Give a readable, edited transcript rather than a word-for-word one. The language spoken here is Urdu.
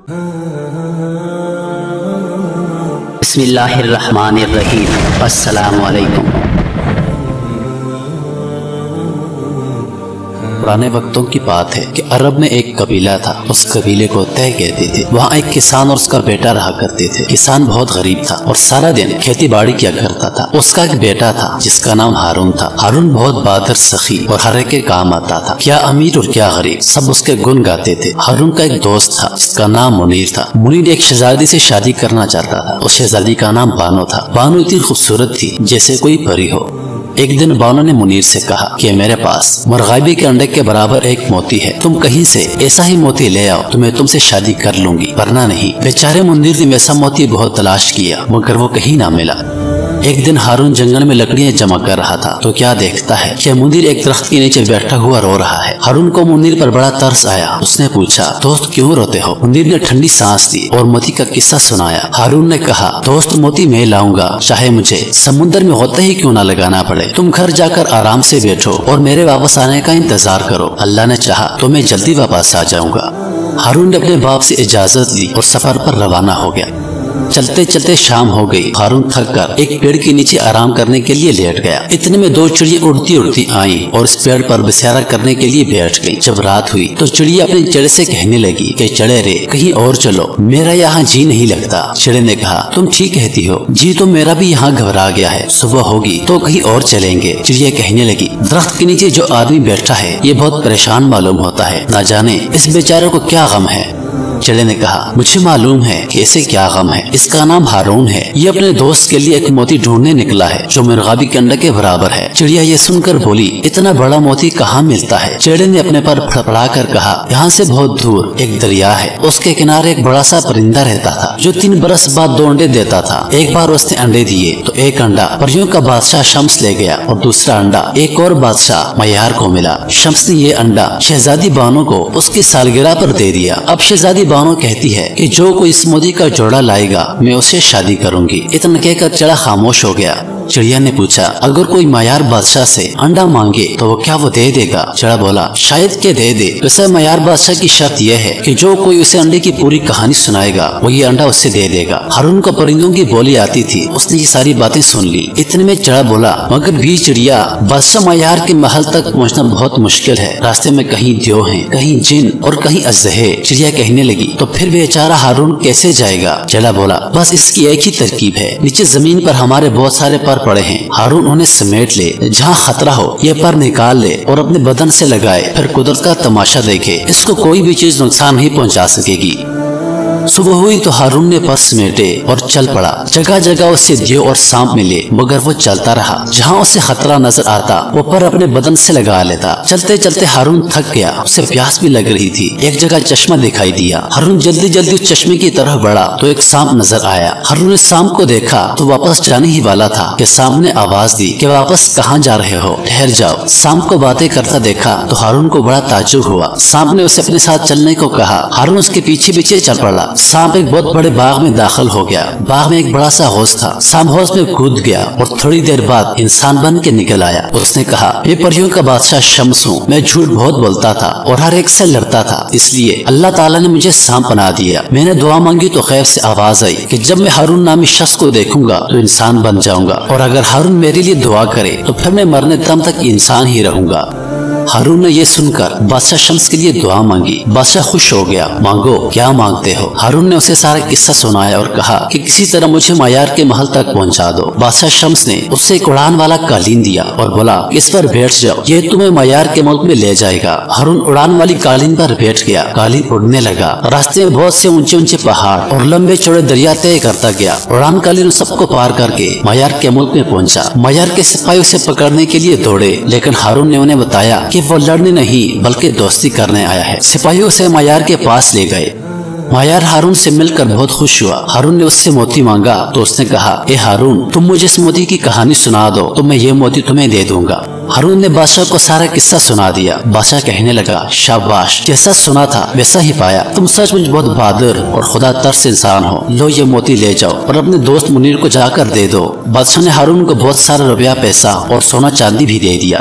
بسم اللہ الرحمن الرحیم۔ السلام علیکم۔ پرانے وقتوں کی بات ہے کہ عرب میں ایک قبیلہ تھا، اس قبیلے کو طے کہتے تھے۔ وہاں ایک کسان اور اس کا بیٹا رہا کرتے تھے۔ کسان بہت غریب تھا اور سارا دن کھیتی باڑی کیا کرتا تھا۔ اس کا ایک بیٹا تھا جس کا نام ہارون تھا۔ ہارون بہت بہادر، سخی اور ہر ایک کے کام آتا تھا۔ کیا امیر اور کیا غریب، سب اس کے گن گاتے تھے۔ ہارون کا ایک دوست تھا جس کا نام منیر تھا۔ منیر ایک شہزادی سے شادی کرنا چاہتا تھا۔ اس شہزادی کا نام بانو تھا۔ بانو اتنی خوبصورت تھی جیسے کوئی پری ہو۔ ایک دن بانو نے منیر سے کہا کہ میرے پاس مرغابی کے انڈے کے برابر ایک موتی ہے، تم کہیں سے ایسا ہی موتی لے آؤ تو میں تم سے شادی کر لوں گی، ورنہ نہیں۔ بیچارے منیر نے ویسا موتی بہت تلاش کیا مگر وہ کہیں نہ ملا۔ ایک دن ہارون جنگل میں لکڑیاں جمع کر رہا تھا تو کیا دیکھتا ہے کہ منیر ایک درخت کے نیچے بیٹھا ہوا رو رہا ہے۔ ہارون کو منیر پر بڑا ترس آیا۔ اس نے پوچھا، دوست کیوں روتے ہو؟ منیر نے ٹھنڈی سانس لی اور موتی کا قصہ سنایا۔ ہارون نے کہا، دوست موتی میں لاؤں گا، چاہے مجھے سمندر میں ہوتا ہی کیوں نہ لگانا پڑے۔ تم گھر جا کر آرام سے بیٹھو اور میرے واپس آنے کا انتظار کرو۔ اللہ نے چاہا تو میں جلدی واپس آ جاؤں گا۔ ہارون نے اپنے باپ سے اجازت لی اور سفر پر روانہ ہو گیا۔ چلتے چلتے شام ہو گئی۔ ہارون تھک کر ایک پیڑ کے نیچے آرام کرنے کے لیے لیٹ گیا۔ اتنے میں دو چڑیا اڑتی اڑتی آئیں اور اس پیڑ پر بسیرا کرنے کے لیے بیٹھ گئی۔ جب رات ہوئی تو چڑیا اپنے چڑے سے کہنے لگی کہ چڑے رے، کہیں اور چلو، میرا یہاں جی نہیں لگتا۔ چڑے نے کہا، تم ٹھیک کہتی ہو، جی تو میرا بھی یہاں گھبرا گیا ہے، صبح ہوگی تو کہیں اور چلیں گے۔ چڑیا کہنے لگی، درخت کے نیچے جو آدمی بیٹھا ہے یہ بہت پریشان معلوم ہوتا ہے، نہ جانے اس بیچارے کو کیا غم ہے۔ چڑے نے کہا، مجھے معلوم ہے کہ اسے کیا غم ہے، اس کا نام ہارون ہے، یہ اپنے دوست کے لیے ایک موتی ڈھونڈنے نکلا ہے جو مرغابی کے انڈے کے برابر ہے۔ چڑیا یہ سن کر بولی، اتنا بڑا موتی کہاں ملتا ہے؟ چڑے نے اپنے پر پھڑپڑا کر کہا، یہاں سے بہت دور ایک دریا ہے، اس کے کنارے ایک بڑا سا پرندہ رہتا تھا جو 3 برس بعد 2 انڈے دیتا تھا۔ ایک بار اس نے انڈے دیے تو ایک انڈا پریوں کا بادشاہ شمس لے گیا اور دوسرا انڈا ایک اور بادشاہ معیار کو ملا۔ شمس نے یہ انڈا شہزادی بانو کو اس کی سالگرہ پر دے دیا۔ اب شہزادی بانو کہتی ہے کہ جو کوئی اس موتی کا جوڑا لائے گا میں اسے شادی کروں گی۔ اتنا کہہ کر چڑا خاموش ہو گیا۔ چڑیا نے پوچھا، اگر کوئی معیار بادشاہ سے انڈا مانگے تو وہ کیا وہ دے دے گا؟ چڑا بولا، شاید کہ دے دے، ویسے معیار بادشاہ کی شرط یہ ہے کہ جو کوئی اسے انڈے کی پوری کہانی سنائے گا وہ یہ انڈا اسے دے دے گا۔ ہارون کو پرندوں کی بولی آتی تھی، اس نے یہ ساری باتیں سن لی۔ اتنے میں چڑا بولا، مگر بھی چڑیا، بادشاہ معیار کے محل تک پہنچنا بہت مشکل ہے، راستے میں کہیں دیو ہیں، کہیں جن اور کہیں اژدہے۔ چڑیا کہنے لگی، تو پھر بیچارہ ہارون کیسے جائے گا؟ چڑا بولا، بس اس کی ایک ہی ترکیب ہے، نیچے زمین پر ہمارے بہت سارے پر پڑے ہیں، ہارون انہیں سمیٹ لے، جہاں خطرہ ہو یہ پر نکال لے اور اپنے بدن سے لگائے، پھر قدرت کا تماشا دیکھے، اس کو کوئی بھی چیز نقصان نہیں پہنچا سکے گی۔ صبح ہوئی تو ہارون نے پر سمیٹے اور چل پڑا۔ جگہ جگہ اسے دیو اور سانپ ملے مگر وہ چلتا رہا، جہاں اسے خطرہ نظر آتا وہ پر اپنے بدن سے لگا لیتا۔ چلتے چلتے ہارون تھک گیا، اسے پیاس بھی لگ رہی تھی۔ ایک جگہ چشمہ دکھائی دیا، ہارون جلدی جلدی اس چشمے کی طرف بڑھا تو ایک سانپ نظر آیا۔ ہارون نے سانپ کو دیکھا تو واپس جانے ہی والا تھا کہ سانپ نے آواز دی کہ واپس کہاں جا رہے ہو، ٹھہر جاؤ۔ سانپ کو باتیں کرتا دیکھا تو ہارون کو بڑا تعجب ہوا۔ سانپ نے اسے اپنے ساتھ چلنے کو کہا، ہارون اس کے پیچھے پیچھے چل پڑا۔ سانپ ایک بہت بڑے باغ میں داخل ہو گیا۔ باغ میں ایک بڑا سا حوض تھا، سانپ حوض میں کود گیا اور تھوڑی دیر بعد انسان بن کے نکل آیا۔ اس نے کہا، میں پریوں کا بادشاہ شمس ہوں، میں جھوٹ بہت بولتا تھا اور ہر ایک سے لڑتا تھا، اس لیے اللہ تعالیٰ نے مجھے سانپ بنا دیا۔ میں نے دعا مانگی تو غیب سے آواز آئی کہ جب میں ہارون نامی شخص کو دیکھوں گا تو انسان بن جاؤں گا، اور اگر ہارون میرے لیے دعا کرے تو پھر میں مرنے دم تک انسان ہی رہوں گا۔ ہارون نے یہ سن کر بادشاہ شمس کے لیے دعا مانگی۔ بادشاہ خوش ہو گیا، مانگو کیا مانگتے ہو؟ ہارون نے اسے سارا قصہ سنایا اور کہا کہ کسی طرح مجھے معیار کے محل تک پہنچا دو۔ بادشاہ شمس نے اسے ایک اڑان والا قالین دیا اور بولا، اس پر بیٹھ جاؤ، یہ تمہیں معیار کے ملک میں لے جائے گا۔ ہارون اڑان والی قالین پر بیٹھ گیا، قالین اڑنے لگا، راستے میں بہت سے اونچے اونچے پہاڑ اور لمبے چوڑے دریا طے کرتا گیا۔ اڑان قالین سب کو پار کر کے معیار کے ملک میں پہنچا۔ معیار کے سپاہی اسے پکڑنے کے لیے دوڑے لیکن ہارون نے انہیں بتایا کہ وہ لڑنے نہیں بلکہ دوستی کرنے آیا ہے۔ سپاہیوں سے معیار کے پاس لے گئے۔ معیار ہارون سے مل کر بہت خوش ہوا۔ ہارون نے اس سے موتی مانگا تو اس نے کہا، اے ہارون، تم مجھے اس موتی کی کہانی سنا دو تو میں یہ موتی تمہیں دے دوں گا۔ ہارون نے بادشاہ کو سارا قصہ سنا دیا۔ بادشاہ کہنے لگا، شاباش، جیسا سنا تھا ویسا ہی پایا، تم سچ مچ بہت بہادر اور خدا ترس انسان ہو۔ لو یہ موتی لے جاؤ اور اپنے دوست منیر کو جا کر دے دو۔ بادشاہ نے ہارون کو بہت سارا روپیہ پیسہ اور سونا چاندی بھی دے دیا۔